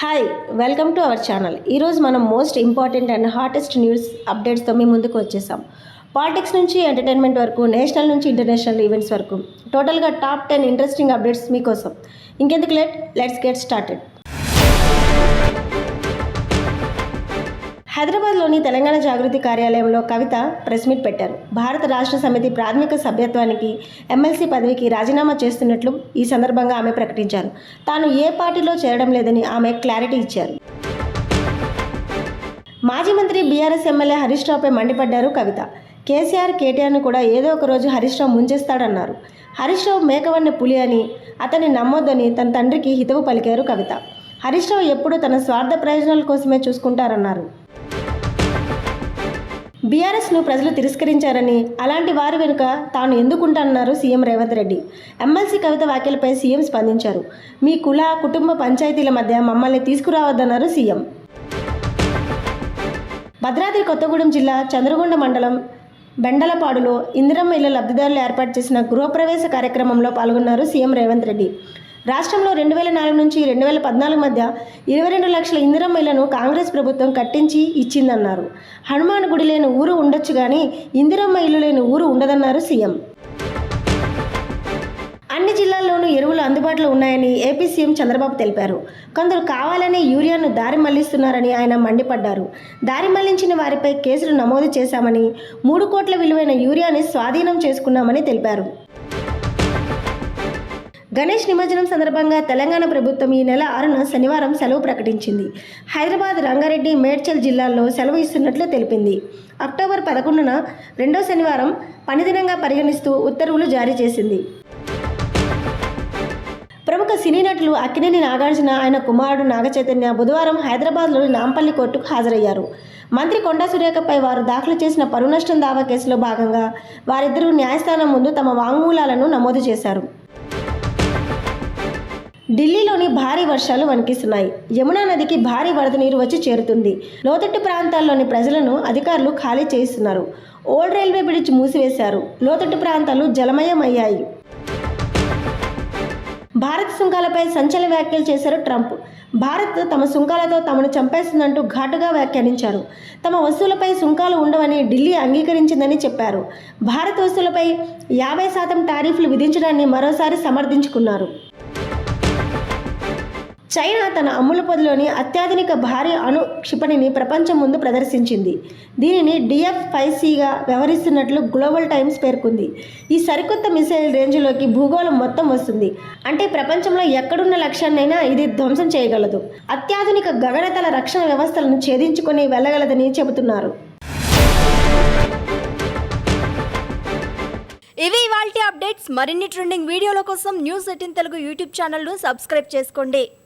Hi welcome to our channel. ఈరోజు మనం most important and hottest news అప్డేట్స్తో మీ ముందుకు వచ్చేసాం. పాలిటిక్స్ నుంచి ఎంటర్టైన్మెంట్ వరకు, నేషనల్ నుంచి ఇంటర్నేషనల్ ఈవెంట్స్ వరకు టోటల్గా టాప్ 10 ఇంట్రెస్టింగ్ అప్డేట్స్ మీకోసం. ఇంకెందుకు లెట్స్ గెట్ స్టార్టెడ్. హైదరాబాద్లోని తెలంగాణ జాగృతి కార్యాలయంలో కవిత ప్రెస్ మీట్ పెట్టారు. భారత రాష్ట్ర సమితి ప్రాథమిక సభ్యత్వానికి ఎమ్మెల్సీ పదవికి రాజీనామా చేస్తున్నట్లు ఈ సందర్భంగా ఆమె ప్రకటించారు. తాను ఏ పార్టీలో చేరడం లేదని ఆమె క్లారిటీ ఇచ్చారు. మాజీ మంత్రి బీఆర్ఎస్ ఎమ్మెల్యే హరీష్ రావుపై మండిపడ్డారు కవిత. కేసీఆర్, కేటీఆర్ను కూడా ఏదో ఒక రోజు హరీష్ రావు ముంచేస్తాడన్నారు. హరీష్ రావు మేకవన్న పులి అని, అతన్ని నమ్మొద్దని తన తండ్రికి హితవు పలికారు కవిత. హరీష్ రావు ఎప్పుడూ తన స్వార్థ ప్రయోజనాల కోసమే చూసుకుంటారన్నారు. బీఆర్ఎస్ను ప్రజలు తిరస్కరించారని, అలాంటి వారి వెనుక తాను ఎందుకుంటానన్నారు సీఎం రేవంత్ రెడ్డి. ఎమ్మెల్సీ కవిత వ్యాఖ్యలపై సీఎం స్పందించారు. మీ కుల, కుటుంబ పంచాయతీల మధ్య మమ్మల్ని తీసుకురావద్దన్నారు సీఎం. భద్రాద్రి కొత్తగూడెం జిల్లా చంద్రగొండ మండలం బెండలపాడులో ఇందిరమ్మ ఇళ్ల లబ్ధిదారులు ఏర్పాటు చేసిన గృహప్రవేశ కార్యక్రమంలో పాల్గొన్నారు సీఎం రేవంత్ రెడ్డి. రాష్ట్రంలో 2004 నుంచి 2014 మధ్య 22 లక్షల ఇందిరమ్మ ఇళ్లను కాంగ్రెస్ ప్రభుత్వం కట్టించి ఇచ్చిందన్నారు. హనుమాన్ గుడి లేని ఊరు ఉండొచ్చు కానీ ఇందిరమ్మ ఇల్లు లేని ఊరు ఉండదన్నారు సీఎం. అన్ని జిల్లాల్లోనూ ఎరువులు అందుబాటులో ఉన్నాయని ఏపీ సీఎం చంద్రబాబు తెలిపారు. కొందరు కావాలనే యూరియాను దారి మళ్లిస్తున్నారని ఆయన మండిపడ్డారు. దారి మళ్లించిన వారిపై కేసులు నమోదు చేశామని, 3 కోట్ల విలువైన యూరియాని స్వాధీనం చేసుకున్నామని తెలిపారు. గణేష్ నిమజ్జనం సందర్భంగా తెలంగాణ ప్రభుత్వం ఈ నెల 6న శనివారం సెలవు ప్రకటించింది. హైదరాబాద్, రంగారెడ్డి, మేడ్చల్ జిల్లాల్లో సెలవు ఇస్తున్నట్లు తెలిపింది. అక్టోబర్ 11న రెండో శనివారం పనిదినంగా పరిగణిస్తూ ఉత్తర్వులు జారీ చేసింది. ప్రముఖ సినీ నటులు అక్కినేని నాగార్జున, ఆయన కుమారుడు నాగచైతన్య బుధవారం హైదరాబాద్లోని నాంపల్లి కోర్టుకు హాజరయ్యారు. మంత్రి కొండా సురేఖపై వారు దాఖలు చేసిన పరువు నష్టం దావా కేసులో భాగంగా వారిద్దరూ న్యాయస్థానం ముందు తమ వాంగ్మూలాలను నమోదు చేశారు. ఢిల్లీలోని భారీ వర్షాలు వణికిస్తున్నాయి. యమునా నదికి భారీ వరద నీరు వచ్చి చేరుతుంది. లోతట్టు ప్రాంతాల్లోని ప్రజలను అధికారులు ఖాళీ చేయిస్తున్నారు. ఓల్డ్ రైల్వే బ్రిడ్జ్ మూసివేశారు. లోతట్టు ప్రాంతాలు జలమయమయ్యాయి. భారత్ సుంకాలపై సంచలన వ్యాఖ్యలు చేశారు ట్రంప్. భారత్ తమ సుంకాలతో తమను చంపేస్తుందంటూ ఘాటుగా వ్యాఖ్యానించారు. తమ వస్తువులపై సుంకాలు ఉండవని ఢిల్లీ అంగీకరించిందని చెప్పారు. భారత్ వస్తువులపై 50% టారిఫ్లు విధించడాన్ని మరోసారి సమర్థించుకున్నారు. చైనా తన అమ్ముల పొదిలోని అత్యాధునిక భారీ అణు క్షిపణిని ప్రపంచం ముందు ప్రదర్శించింది. దీనిని DF-5Cగా వ్యవహరిస్తున్నట్లు గ్లోబల్ టైమ్స్ పేర్కొంది. ఈ సరికొత్త మిసైల్ రేంజ్లోకి భూగోళం మొత్తం వస్తుంది. అంటే ప్రపంచంలో ఎక్కడున్న లక్ష్యాన్నైనా ఇది ధ్వంసం చేయగలదు. అత్యాధునిక గగనతల రక్షణ వ్యవస్థలను ఛేదించుకొని వెళ్ళగలదని చెబుతున్నారు. ఇవి ఇవాల్టి అప్డేట్స్. మరిన్ని ట్రెండింగ్ వీడియోల కోసం న్యూస్ 18 తెలుగు యూట్యూబ్ ఛానల్ను సబ్స్క్రైబ్ చేసుకోండి.